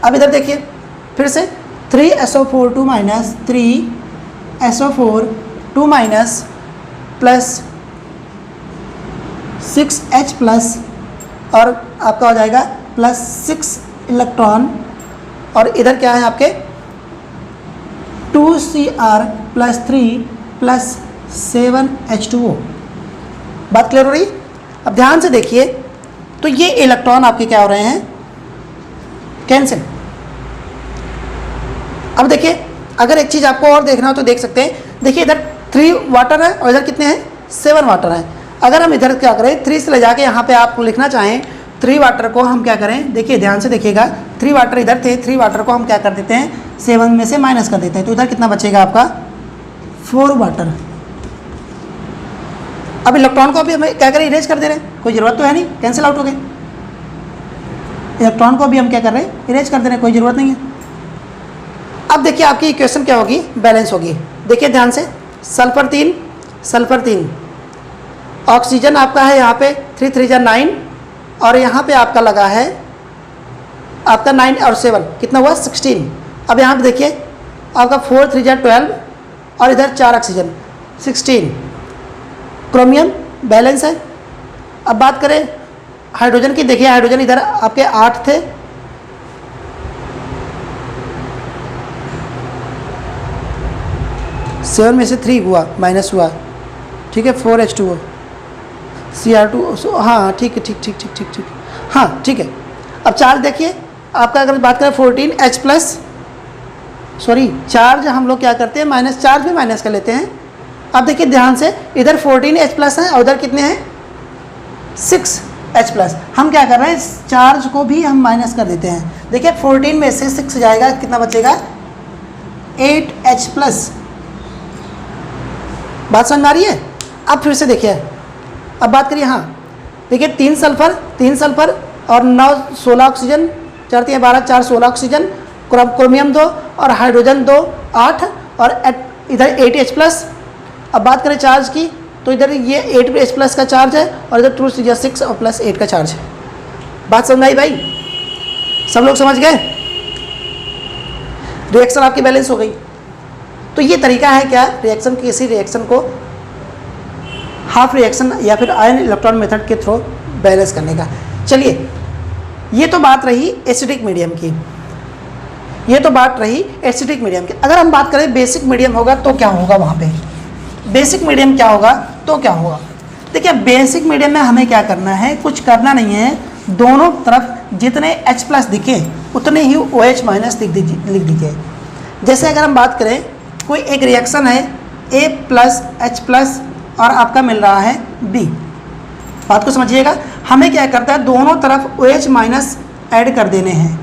अब इधर देखिए फिर से 3SO4 2- 3SO4 2- प्लस 6H+ और आपका हो जाएगा +6 इलेक्ट्रॉन, और इधर क्या है आपके 2Cr+3 +7H2O। बात क्लियर हो रही? अब ध्यान से देखिए, तो ये इलेक्ट्रॉन आपके क्या हो रहे हैं, कैंसिल। अब देखिए, अगर एक चीज़ आपको और देखना हो तो देख सकते हैं। देखिए इधर 3 वाटर है और इधर कितने हैं, 7 वाटर हैं। अगर हम इधर क्या करें, 3 से ले जाके यहाँ पे आपको लिखना चाहें 3 वाटर को हम क्या करें, देखिए ध्यान से देखिएगा, 3 वाटर इधर थे, 3 वाटर को हम क्या कर देते हैं, 7 में से माइनस कर देते हैं, तो इधर कितना बचेगा आपका 4 वाटर। अब इलेक्ट्रॉन को अभी हम क्या करें, इरेज कर दे रहे हैं, कोई ज़रूरत तो है नहीं, कैंसिल आउट हो गए। इलेक्ट्रॉन को अभी हम क्या कर रहे हैं, इरेज कर दे रहे हैं, कोई ज़रूरत नहीं है। अब देखिए आपकी इक्वेशन क्या होगी, बैलेंस होगी। देखिए ध्यान से, सल्फर 3, सल्फर 3, ऑक्सीजन आपका है यहाँ पे 3 3 जा 9, और यहाँ पे आपका लगा है आपका 9 और 7 कितना हुआ 16। अब यहाँ पे देखिए आपका 4 3 जा 12, और इधर 4 ऑक्सीजन 16। क्रोमियम बैलेंस है। अब बात करें हाइड्रोजन की, देखिए हाइड्रोजन इधर आपके 8 थे, सेवन में से 3 हुआ माइनस हुआ, ठीक है, 4H2O Cr2, हाँ ठीक है, ठीक ठीक ठीक ठीक ठीक, हाँ ठीक है। अब चार्ज देखिए आपका, अगर बात करें 14H+, सॉरी चार्ज हम लोग क्या करते हैं, माइनस चार्ज भी माइनस कर लेते हैं। अब देखिए ध्यान से, इधर 14H+ है और उधर कितने हैं 6H+। हम क्या कर रहे हैं, चार्ज को भी हम माइनस कर देते हैं। देखिए 14 में से 6 जाएगा, कितना बचेगा 8H+। बात समझ में आ रही है? अब फिर से देखिए, अब बात करिए, हाँ देखिए 3 सल्फर और 9 16 ऑक्सीजन, 4 3 12 4 16 ऑक्सीजन, क्रोमियम 2 और हाइड्रोजन 2 8, और इधर 8H+। अब बात करें चार्ज की, तो इधर ये 8H+ का चार्ज है और इधर 2 3 6 और +8 का चार्ज है। बात समझ आई भाई? सब लोग समझ गए? रिएक्शन आपकी बैलेंस हो गई। तो ये तरीका है क्या, रिएक्शन, किसी रिएक्शन को हाफ रिएक्शन या फिर आयन इलेक्ट्रॉन मेथड के थ्रू बैलेंस करने का। चलिए, ये तो बात रही एसिडिक मीडियम की, ये तो बात रही एसिडिक मीडियम की। अगर हम बात करें बेसिक मीडियम होगा तो क्या होगा, वहाँ पे बेसिक मीडियम क्या होगा, तो क्या होगा। देखिए बेसिक मीडियम में हमें क्या करना है, कुछ करना नहीं है, दोनों तरफ जितने H+ दिखे उतने ही OH- लिख दीजिए। जैसे अगर हम बात करें, कोई एक रिएक्शन है A+H+ और आपका मिल रहा है B, बात को समझिएगा। हमें क्या करता है, दोनों तरफ OH- ऐड कर देने हैं।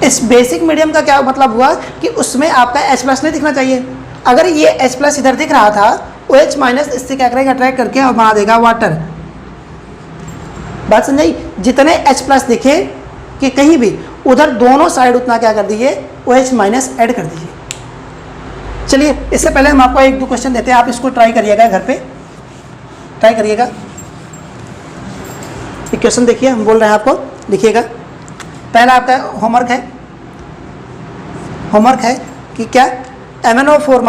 इस बेसिक मीडियम का क्या मतलब हुआ कि उसमें आपका H+ नहीं दिखना चाहिए। अगर ये H+ इधर दिख रहा था, OH- इससे क्या करेगा, अट्रैक्ट करके और बना देगा वाटर। बात समझाई? जितने H+ दिखे कि कहीं भी, उधर दोनों साइड उतना क्या कर दीजिए, OH- ऐड कर दीजिए। चलिए, इससे पहले हम आपको 1 2 क्वेश्चन देते हैं, आप इसको ट्राई करिएगा, घर पे ट्राई करिएगा। एक क्वेश्चन देखिए, हम बोल रहे हैं आपको, लिखिएगा। पहला आपका होमवर्क है कि क्या MnO4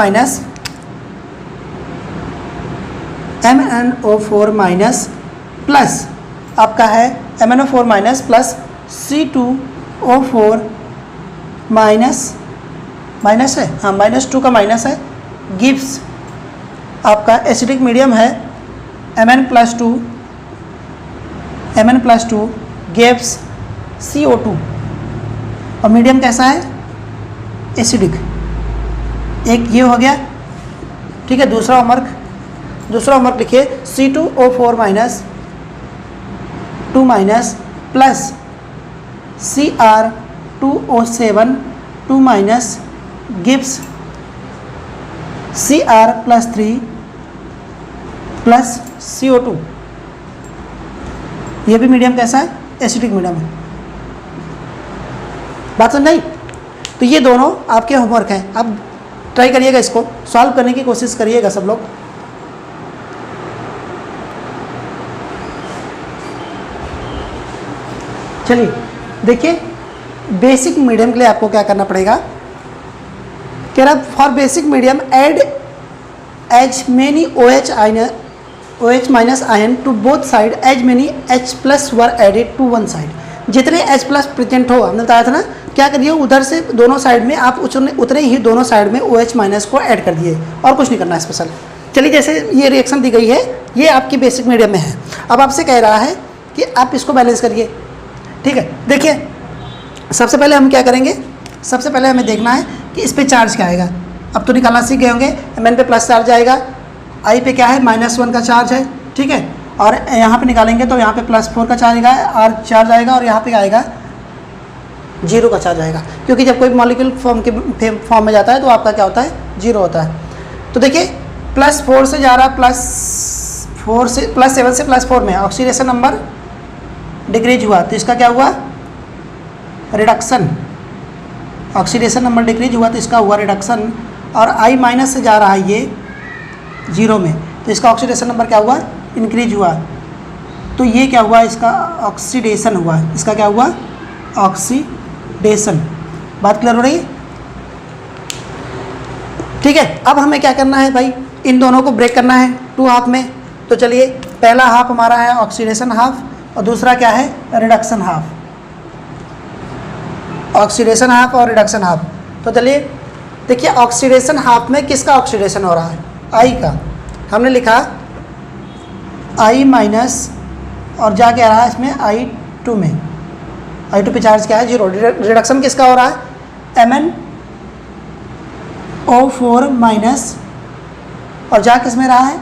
प्लस आपका है MnO4 प्लस C2O4 माइनस है, हाँ -2 का माइनस है, गिव्स आपका एसिडिक मीडियम है Mn+2 गिव्स CO2, और मीडियम कैसा है, एसिडिक। एक ये हो गया, ठीक है। दूसरा होमवर्क लिखिए, C2O4 2 plus Cr2O7 2 gives Cr+3 plus CO2। ये भी मीडियम कैसा है, एसिडिक मीडियम है। बात समझ नहीं? तो ये दोनों आपके होमवर्क हैं, अब ट्राई करिएगा, इसको सॉल्व करने की कोशिश करिएगा सब लोग। चलिए देखिए, बेसिक मीडियम के लिए आपको क्या करना पड़ेगा, कह रहा for basic medium add as many OH OH minus ion to both side as many H plus were added to one side. जितने H प्लस प्रेजेंट हो, हमने बताया था ना, क्या करिए उधर से दोनों साइड में आप उतने ही दोनों साइड में OH माइनस को ऐड कर दिए, और कुछ नहीं करना है स्पेशल। चलिए, जैसे ये रिएक्शन दी गई है, ये आपकी बेसिक मीडियम में है। अब आपसे कह रहा है कि आप इसको बैलेंस करिए। ठीक है, देखिए सबसे पहले हम क्या करेंगे, सबसे पहले हमें देखना है कि इस पर चार्ज क्या आएगा। अब तो निकालना सीख गए होंगे, Mn पे प्लस चार्ज आएगा, I पे क्या है -1 का चार्ज है। ठीक है, और यहाँ पे निकालेंगे तो यहाँ पे +4 का चार्ज आएगा, R चार्ज आएगा, और यहाँ पे आएगा 0 का चार्ज आएगा, क्योंकि जब कोई मॉलिक्यूल फॉर्म में जाता है तो आपका क्या होता है, 0 होता है। तो देखिए +4 से जा रहा, +7 से +4 में ऑक्सीडेशन नंबर डिक्रीज हुआ, तो इसका क्या हुआ, रिडक्शन। ऑक्सीडेशन नंबर डिक्रीज हुआ तो इसका हुआ रिडक्शन, और I माइनस से जा रहा है ये 0 में, तो इसका ऑक्सीडेशन नंबर क्या हुआ, इंक्रीज हुआ। तो ये क्या हुआ, इसका ऑक्सीडेशन हुआ। इसका क्या हुआ, ऑक्सीडेशन। बात क्लियर हो रही है? ठीक है, अब हमें क्या करना है भाई, इन दोनों को ब्रेक करना है 2 हाफ में। तो चलिए, पहला हाफ हमारा है ऑक्सीडेशन हाफ, और दूसरा क्या है, रिडक्शन हाफ। ऑक्सीडेशन हाफ और रिडक्शन हाफ। तो चलिए देखिए, ऑक्सीडेशन हाफ में किसका ऑक्सीडेशन हो रहा है, I का। हमने लिखा I माइनस, और जा क्या रहा है इसमें, I2 में। I2 पे चार्ज क्या है, 0। रिडक्शन किसका हो रहा है, MnO4 माइनस, और जा किस में रहा है,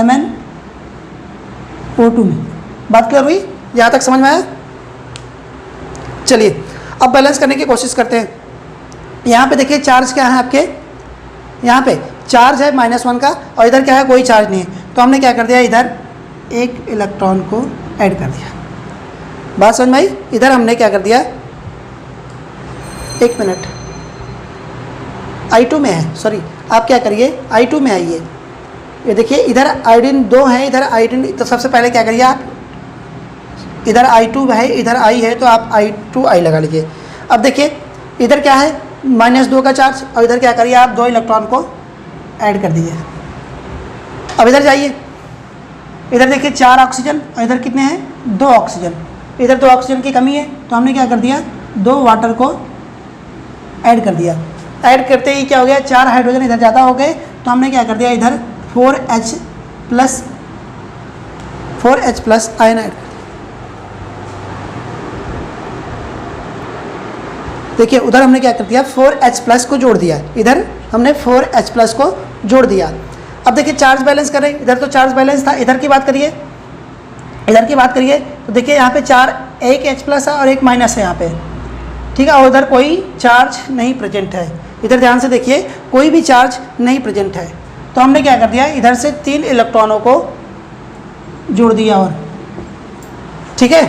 MnO2 में। बात क्लियर हुई, यहाँ तक समझ में आया? चलिए अब बैलेंस करने की कोशिश करते हैं। यहाँ पे देखिए चार्ज क्या है आपके, यहाँ पे चार्ज है -1 का, और इधर क्या है, कोई चार्ज नहीं है। तो हमने क्या कर दिया, इधर एक इलेक्ट्रॉन को ऐड कर दिया। बात समझ में आई? इधर हमने क्या कर दिया, 1 मिनट, I2 में है, सॉरी, आप क्या करिए, I2 में आइए। ये देखिए इधर आयोडीन 2 है, इधर आयोडीन, तो सबसे पहले क्या करिए आप, इधर I2 है, इधर I है, तो आप I2I लगा लीजिए। अब देखिए इधर क्या है, -2 का चार्ज, और इधर क्या करिए आप, 2 इलेक्ट्रॉन को ऐड कर दीजिए। अब इधर जाइए, इधर देखिए 4 ऑक्सीजन, और इधर कितने हैं, 2 ऑक्सीजन। इधर 2 ऑक्सीजन की कमी है, तो हमने क्या कर दिया, 2 वाटर को ऐड कर दिया। ऐड करते ही क्या हो गया, 4 हाइड्रोजन इधर ज़्यादा हो गए, तो हमने क्या कर दिया, इधर 4H प्लस आयन ऐड। देखिए उधर हमने क्या कर दिया, 4H प्लस को जोड़ दिया, इधर हमने 4H प्लस को जोड़ दिया। अब देखिए चार्ज बैलेंस करें, इधर तो चार्ज बैलेंस था, इधर की बात करिए, इधर की बात करिए, तो देखिए यहाँ पे 4, एक H प्लस है और एक माइनस है यहाँ पे। ठीक है, और उधर कोई चार्ज नहीं प्रेजेंट है। इधर ध्यान से देखिए, कोई भी चार्ज नहीं प्रेजेंट है। तो हमने क्या कर दिया, इधर से 3 इलेक्ट्रॉनों को जोड़ दिया, और ठीक है,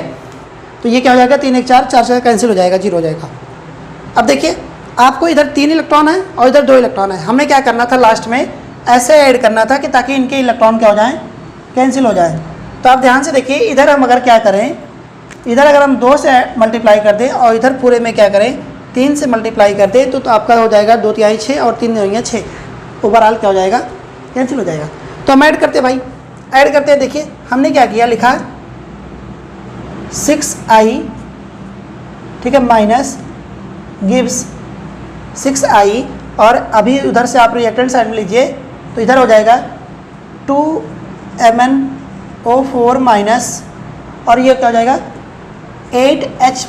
तो ये क्या हो जाएगा, 3 1 4, 4 से कैंसिल हो जाएगा, 0 हो जाएगा। अब देखिए आपको इधर 3 इलेक्ट्रॉन है और इधर 2 इलेक्ट्रॉन है। हमने क्या करना था, लास्ट में ऐसे ऐड करना था कि ताकि इनके इलेक्ट्रॉन क्या हो जाएं, कैंसिल हो जाए। तो आप ध्यान से देखिए, इधर हम अगर क्या करें, इधर अगर हम 2 से मल्टीप्लाई कर दें, और इधर पूरे में क्या करें, 3 से मल्टीप्लाई कर दें, तो आपका हो जाएगा 2 तिहाई 6, और 3 होंगे 6, ओवरऑल क्या हो जाएगा, कैंसिल हो जाएगा। तो हम ऐड करते भाई, ऐड करते हैं। देखिए हमने क्या किया, लिखा 6I, ठीक है, माइनस गिव्स 6I, और अभी उधर से आप रिएक्टेंट साइड में लीजिए, तो इधर हो जाएगा 2MnO4 माइनस, और ये क्या हो जाएगा 8H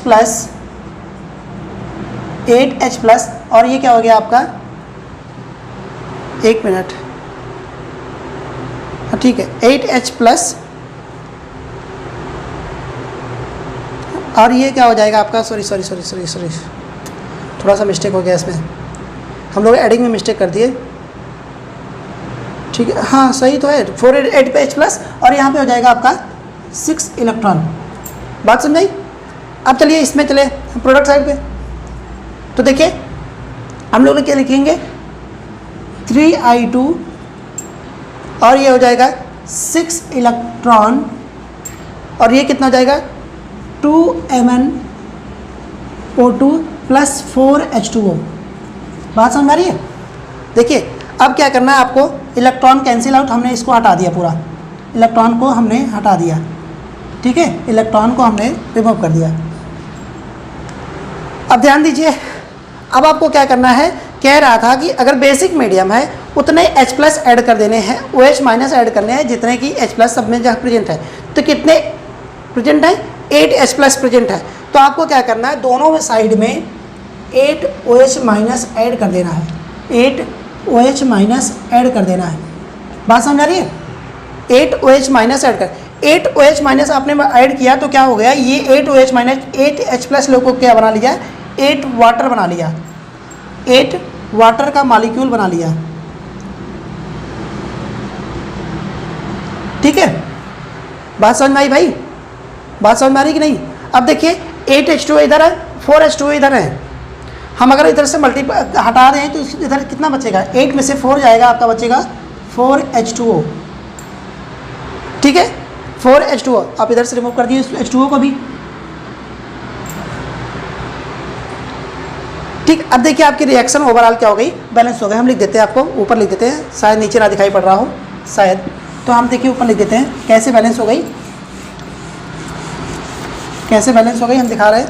प्लस, और ये क्या हो गया आपका, 1 मिनट, ठीक है, 8H प्लस, और ये क्या हो जाएगा आपका, सॉरी, थोड़ा सा मिस्टेक हो गया इसमें, हम लोग एडिंग में मिस्टेक कर दिए। ठीक है, हाँ सही तो है, 4H प्लस, और यहाँ पे हो जाएगा आपका 6 इलेक्ट्रॉन। बात समझाई? अब चलिए इसमें चले प्रोडक्ट साइड पे। तो देखिए हम लोग क्या लिखेंगे, 3I2, और ये हो जाएगा 6 इलेक्ट्रॉन, और ये कितना हो जाएगा, 2MnO2 प्लस 4H2O। बात समझ आ रही है? देखिए अब क्या करना है आपको, इलेक्ट्रॉन कैंसिल आउट, हमने इसको हटा दिया पूरा, इलेक्ट्रॉन को हमने हटा दिया, ठीक है, इलेक्ट्रॉन को हमने रिमूव कर दिया। अब ध्यान दीजिए, अब आपको क्या करना है, कह रहा था कि अगर बेसिक मीडियम है उतने H+ ऐड कर देने हैं, OH- ऐड करने हैं जितने कि H+ सब में जहाँ प्रेजेंट है। तो कितने प्रेजेंट है, 8H+ प्रेजेंट है। तो आपको क्या करना है, दोनों साइड में 8OH- ऐड कर देना है, 8OH- ऐड कर देना है। बात समझ आ रही है? 8OH- ऐड कर, 8OH- आपने ऐड किया तो क्या हो गया, ये 8OH- 8H+ लोग को क्या बना लिया, 8 वाटर बना लिया, 8 वाटर का मॉलिक्यूल बना लिया, ठीक है। बात समझ में आई भाई? बात समझ में आ रही कि नहीं? अब देखिए 8H2 इधर है, 4H2 इधर है। हम अगर इधर से हटा रहे हैं तो इधर कितना बचेगा, 8 में से 4 जाएगा, आपका बचेगा 4H2O, ठीक है, 4H2O। आप इधर से रिमूव कर दिए H2O को भी, ठीक। अब देखिए आपकी रिएक्शन ओवरऑल क्या हो गई, बैलेंस हो गई। हम लिख देते हैं, आपको ऊपर लिख देते हैं, शायद नीचे ना दिखाई पड़ रहा हो शायद, तो हम देखिए ऊपर लिख देते हैं कैसे बैलेंस हो गई, कैसे बैलेंस हो गई। हम दिखा रहे हैं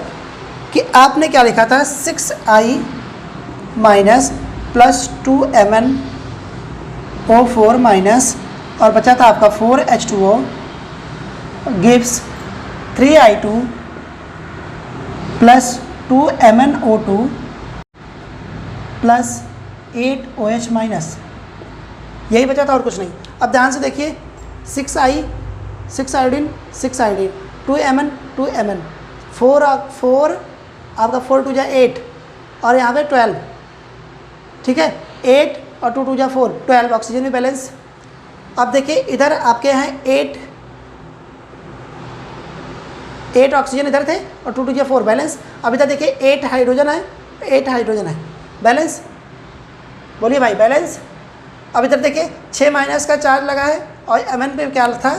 कि आपने क्या लिखा था, 6I minus plus 2MnO4 minus, और बचा था आपका 4H2O gives 3I2 plus 2MnO2 plus 8OH-, यही बचा था और कुछ नहीं। अब ध्यान से देखिए, 6 आयोडीन 2Mn 4 आपका 4 2 जा 8 और यहाँ पे 12, ठीक है, 8 और 2 2 जा 4, 12 ऑक्सीजन में बैलेंस। अब देखिए इधर आपके हैं 8 ऑक्सीजन इधर थे और 2 2 जा 4 बैलेंस। अब इधर देखिए 8 हाइड्रोजन है, 8 हाइड्रोजन है, बैलेंस। बोलिए भाई बैलेंस। अब इधर देखिए 6 माइनस का चार्ज लगा है और Mn पे क्या था,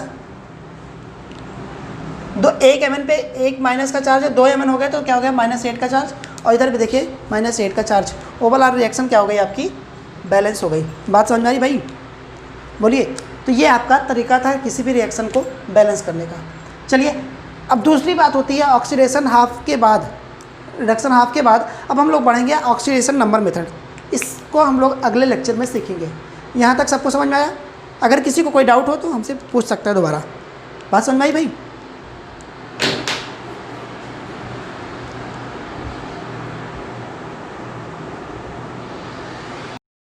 एक Mn पे 1 माइनस का चार्ज है, 2 Mn हो गए तो क्या हो गया, -8 का चार्ज। और इधर भी देखिए -8 का चार्ज। ओवरऑल रिएक्शन क्या हो गई आपकी, बैलेंस हो गई। बात समझ में आ रही भाई? बोलिए। तो ये आपका तरीका था किसी भी रिएक्शन को बैलेंस करने का। चलिए अब दूसरी बात होती है ऑक्सीडेशन हाफ के बाद, रिडक्शन हाफ के बाद अब हम लोग बढ़ेंगे ऑक्सीडेशन नंबर मेथड। इसको हम लोग अगले लेक्चर में सीखेंगे। यहाँ तक सबको समझ में आया? अगर किसी को कोई डाउट हो तो हमसे पूछ सकता है दोबारा। बात समझ में आई भाई?